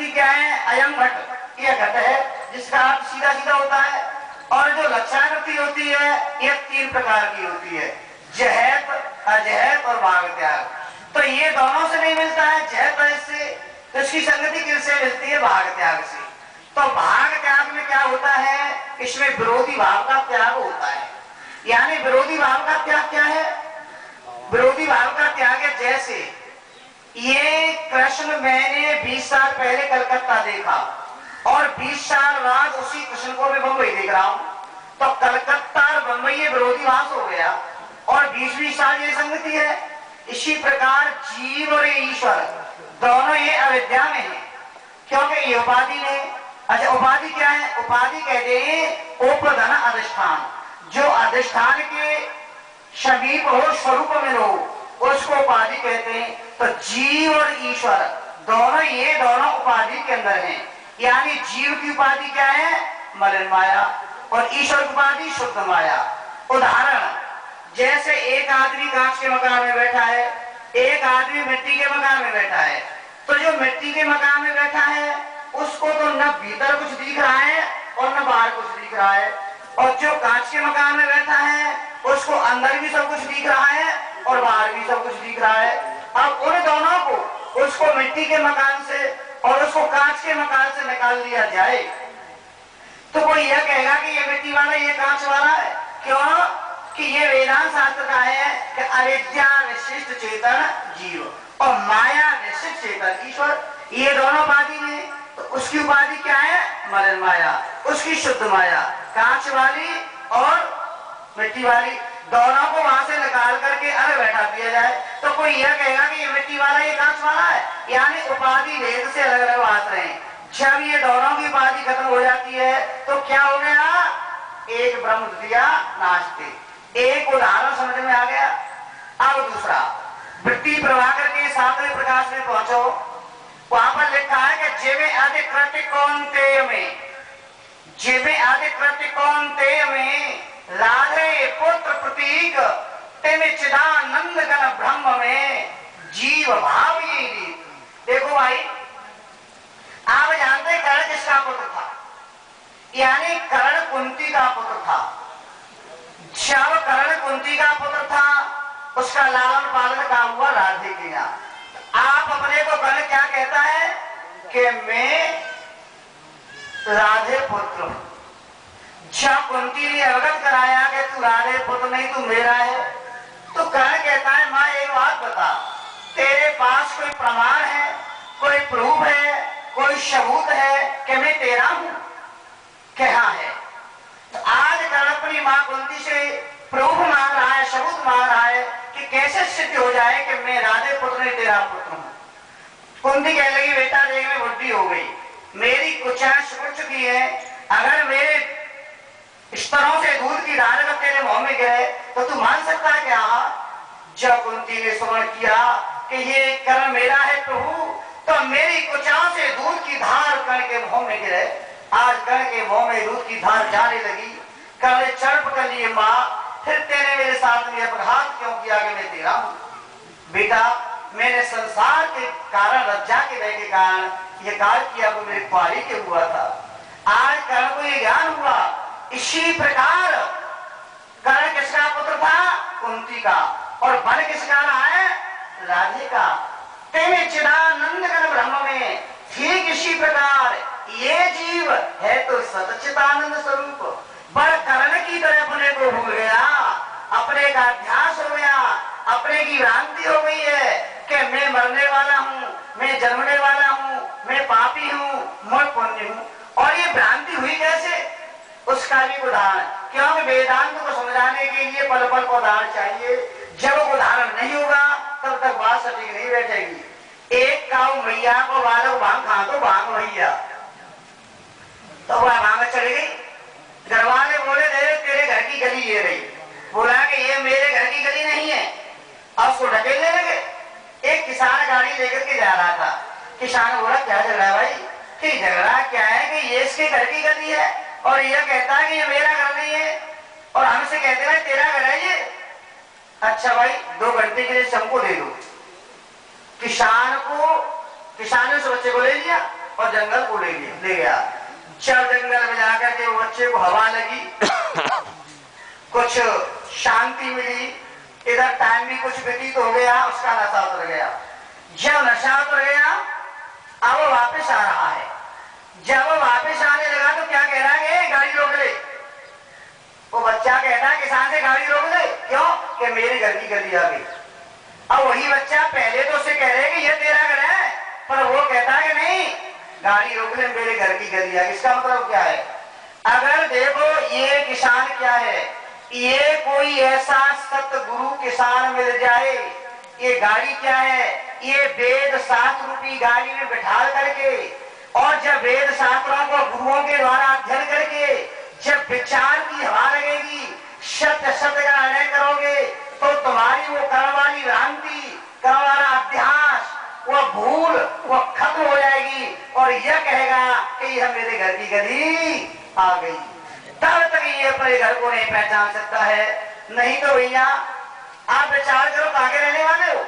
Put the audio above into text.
संगति क्या है? अयम घट, यह घट है जिसका अर्थ सीधा सीधा होता है। और जो लक्षणाकृति होती है यह 3 प्रकार की होती है, जहत, अजहत और भाग त्याग। तो ये दोनों से नहीं मिलता है, जहत से, तो इसकी संगति किससे मिलती है? भाग त्याग से। तो भाग त्याग में क्या होता है? इसमें विरोधी भाव का त्याग होता है। यानी विरोधी भाव का त्याग क्या है? विरोधी भाव का त्याग है जैसे ये कृष्ण मैंने 20 साल पहले कलकत्ता देखा और 20 साल बाद उसी कृष्ण को मैं बंबई देख रहा हूं, तो कलकत्ता और बंबई ये विरोधी भाव हो गया और 20-20 साल ये संगति है। इसी प्रकार जीव और ईश्वर दोनों ये अविद्या में है, क्योंकि ये उपाधि में। अच्छा, उपाधि क्या है? उपाधि कहते हैं उपधन अधिष्ठान, जो अधिष्ठान के समीप हो, स्वरूप में हो, उसको उपाधि कहते हैं। तो जीव और ईश्वर दोनों ये दोनों उपाधि के अंदर हैं। यानी जीव की उपाधि क्या है? मलिन माया, और ईश्वर की उपाधि शुद्ध माया। उदाहरण, जैसे एक आदमी कांच के मकान में बैठा है, एक आदमी मिट्टी के मकान में बैठा है। तो जो मिट्टी के मकान में बैठा है उसको तो न भीतर कुछ दिख रहा है और न बाहर कुछ दिख रहा है, और जो कांच के मकान में बैठा है उसको अंदर भी सब कुछ दिख रहा है और बाहर भी सब कुछ दिख रहा है। अब उन दोनों को, उसको मिट्टी के मकान से और उसको कांच के मकान से निकाल दिया जाए तो कोई यह कहेगा कि ये मिट्टी वाला ये कांच वाला है। क्यों? कि ये वेदांत शास्त्र का है कि अविद्या विशिष्ट चेतन जीव और माया विशिष्ट चेतन ईश्वर, ये दोनों उपाधि में। तो उसकी उपाधि क्या है? मलिन माया, उसकी शुद्ध माया, कांच वाली और मिट्टी वाली, दोनों को वहां से निकाल करके अलग बैठा दिया जाए तो कोई यह कहेगा कि ये मिट्टी वाला ये कांच वाला है। यानी उपाधि भेद से अलग अलग बात रहे। जब ये दोनों की उपाधि खत्म हो जाती है तो क्या हो गया? एक ब्रह्म दिया नाचते। एक उदाहरण समझ में आ गया। अब दूसरा, वृत्ति प्रभाकर के 7वें प्रकाश में पहुंचो, वहां पर लिखा है कि जेवे आदि कृत्य कौन्तेय में, जेवे आदि कृत्य कौन्तेय में लाधे पुत्र प्रतीक तेने चिदानंद गण ब्रह्म में जीव भाव ये। देखो भाई, आप जानते कर्ण किसका पुत्र था? यानी कर्ण कुंती का पुत्र था। जब कर्ण कुंती का पुत्र था उसका लालन पालन का हुआ राधे के यहाँ। आप अपने को कर्ण क्या कहता है कि मैं राधे पुत्र हूं। जब कुंती ने अवगत कराया कि तू राधे पुत्र नहीं, तू मेरा है, तो कर्ण कहता है मां एक बात बता, तेरे पास कोई प्रमाण है, कोई प्रूफ है, कोई सबूत है कि मैं तेरा हूं? क्या है? तो आज कर्ण अपनी मां कुंती से प्रूफ मांग रहा है, सबूत मांग रहा है कि कैसे सिद्ध हो जाए कि मैं राधे पुत्र नहीं तेरा पुत्र हूं। कुंती कहने लगी बेटा देख मैं बुद्धि हो गई, मेरी कुचाएं सुख चुकी है, अगर मेरे स्तरों से दूध की धार अगर तेरे मुंह में गिरे तो तू मान सकता है क्या? जब कुंती ने स्मरण किया कि ये कर्ण मेरा है प्रभु, तो मेरी कुचाओं से दूध की धार कर्ण के मुंह में गिरे। आज कर्ण के मुंह में दूध की धार जाने लगी। कर्ण चढ़ कर लिए मां, फिर तेने मेरे साथ में अपघात क्यों किया कि मैं तेरा हूं? बेटा मैंने संसार के कारण, लज्जा के भय के कारण ये कार्य किया, वो मेरे कुआरी के हुआ था। आज कर्ण को ये ज्ञान हुआ। इसी प्रकार कर्ण किसका पुत्र था? कुंती का। और बल किसका रहा है? राधे का। तेने चिदानंद गण ब्रह्म में ठीक इसी प्रकार ये जीव है तो सच्चिदानंद स्वरूप। बड़ कर्ण की तरह अपने को भूल गया, अपने का अध्यास हो गया, अपने की भ्रांति हो गई है कि मैं मरने वाला हूँ, मैं जन्मने वाला हूँ, मैं पापी हूँ, मैं पुण्य हूँ। और ये भ्रांति हुई कैसे? उसका भी उदाहरण, क्योंकि वेदांत को समझाने के लिए पल पल को उदाहरण चाहिए। जब उदाहरण नहीं होगा तब तक बात सटीक नहीं बैठेगी। एक काऊ मैया को बालक भांग खा तो भांग भैया, तो वह भांग चली गई। घर वाले बोले दे तेरे घर की गली ये रही, बोला कि ये मेरे घर की गली नहीं है, और उसको ढकेलने लगे। एक किसान गाड़ी लेकर के जा रहा था। किसान बोला क्या झगड़ा भाई? कि झगड़ा क्या है कि ये इसके घर की गली है और यह कहता है कि ये मेरा घर नहीं है, और हमसे कहते हैं तेरा घर है ये। अच्छा भाई 2 घंटे के लिए सबको दे दो। किसान ने उस बच्चे को ले लिया और जंगल को ले गया। जब जंगल में जाकर के वो बच्चे को हवा लगी, कुछ शांति मिली, इधर टाइम भी कुछ व्यतीत हो गया, उसका नशा उतर गया। जब नशा उतर गया अब वो वापस आ रहा है। जब वो वापस आने लगा तो क्या कह रहा है, गाड़ी रोक ले। वो बच्चा कहता है किसान से गाड़ी रोक ले, क्यों कि मेरे घर की गली आ गई। अब वही बच्चा पहले तो उसे कह रहे कि ये तेरा घर है, पर वो कहता है कि नहीं गाड़ी रोक ले, मेरे घर की गली आ गई। इसका मतलब क्या है? अगर देखो ये किसान क्या है, ये कोई ऐसा सतगुरु किसान मिल जाए, ये गाड़ी क्या है, ये वेद शास्त्र रूपी गाड़ी में बिठा करके, और जब वेद शास्त्रों को गुरुओं के द्वारा अध्ययन करके जब विचार की हवा लगेगी, सत्य सत्य का निर्णय करोगे, तो तुम्हारी वो कर्म वाली भ्रांति, कर्म वाला अध्यास, वो भूल वो खत्म हो जाएगी और यह कहेगा कि यह मेरे घर की गली आ गई। तब तक ये अपने घर को नहीं पहचान सकता है। नहीं तो भैया आप विचार करो, आगे रहने वाले हो।